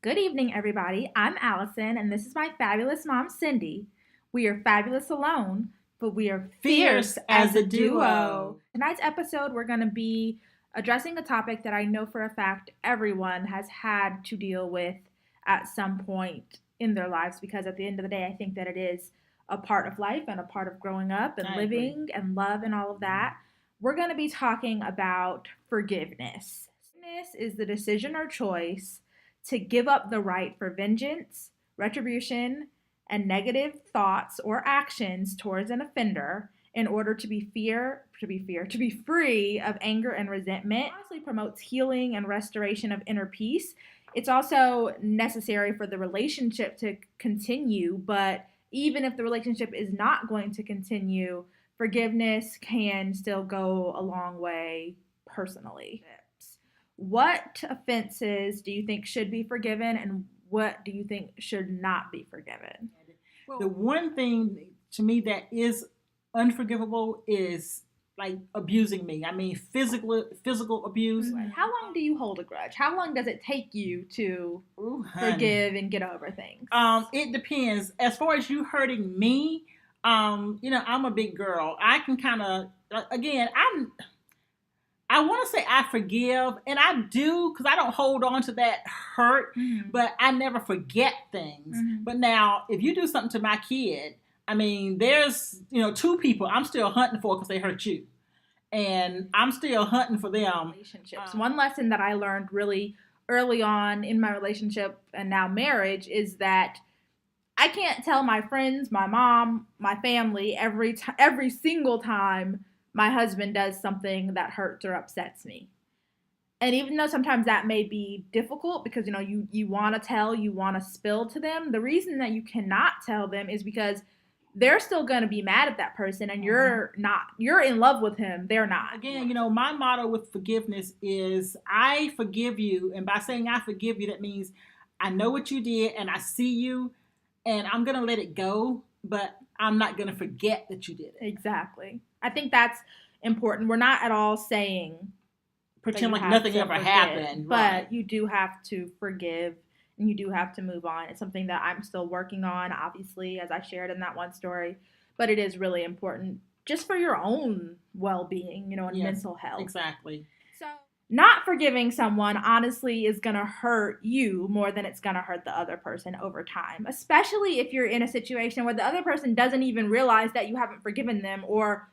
Good evening, everybody. I'm Allison, and this is my fabulous mom, Cindy. We are fabulous alone, but we are fierce as a duo. Tonight's episode, we're going to be addressing a topic that I know for a fact everyone has had to deal with at some point in their lives, because at the end of the day, I think that it is a part of life and a part of growing up and living and love and all of that. We're going to be talking about forgiveness. Forgiveness is the decision or choice to give up the right for vengeance, retribution, and negative thoughts or actions towards an offender in order to be free of anger and resentment. It honestly promotes healing and restoration of inner peace. It's also necessary for the relationship to continue, but even if the relationship is not going to continue, forgiveness can still go a long way personally. What offenses do you think should be forgiven, and what do you think should not be forgiven? The one thing to me that is unforgivable is like abusing me. I mean, physical abuse. Mm-hmm. How long do you hold a grudge? How long does it take you to forgive and get over things? It depends. As far as you hurting me, I'm a big girl. I can kind of again, I want to say I forgive, and I do, because I don't hold on to that hurt, but I never forget things. But now, if you do something to my kid, I mean, there's, two people I'm still hunting for because they hurt you. And I'm still hunting for them. Relationships. One lesson that I learned really early on in my relationship and now marriage is that I can't tell my friends, my mom, my family every single time my husband does something that hurts or upsets me. And even though sometimes that may be difficult because you want to tell, you want to spill to them, the reason that you cannot tell them is because they're still going to be mad at that person, and you're not. You're in love with him, they're not. Again, my motto with forgiveness is I forgive you, and by saying I forgive you, that means I know what you did and I see you, and I'm going to let it go, but I'm not going to forget that you did it. Exactly. I think that's important. We're not at all saying pretend like nothing ever happened. But right. You do have to forgive, and you do have to move on. It's something that I'm still working on, obviously, as I shared in that one story. But it is really important just for your own well-being, and mental health. Exactly. So not forgiving someone, honestly, is going to hurt you more than it's going to hurt the other person over time, especially if you're in a situation where the other person doesn't even realize that you haven't forgiven them or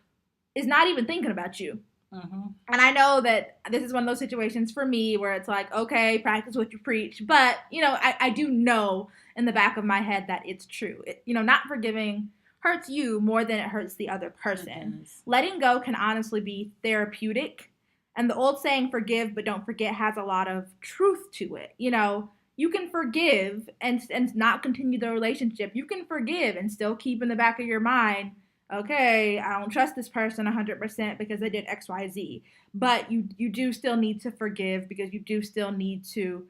is not even thinking about you. And I know that this is one of those situations for me where it's like, okay, practice what you preach. But, I do know in the back of my head that it's true. Not forgiving hurts you more than it hurts the other person. Letting go can honestly be therapeutic. And the old saying, forgive but don't forget, has a lot of truth to it. You can forgive and not continue the relationship. You can forgive and still keep in the back of your mind, okay, I don't trust this person 100% because they did X, Y, Z. But you do still need to forgive because you do still need to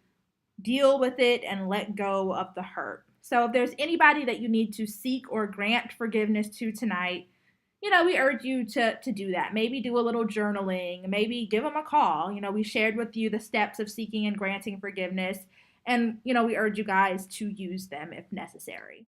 deal with it and let go of the hurt. So if there's anybody that you need to seek or grant forgiveness to tonight, we urge you to do that. Maybe do a little journaling. Maybe give them a call. We shared with you the steps of seeking and granting forgiveness. And, we urge you guys to use them if necessary.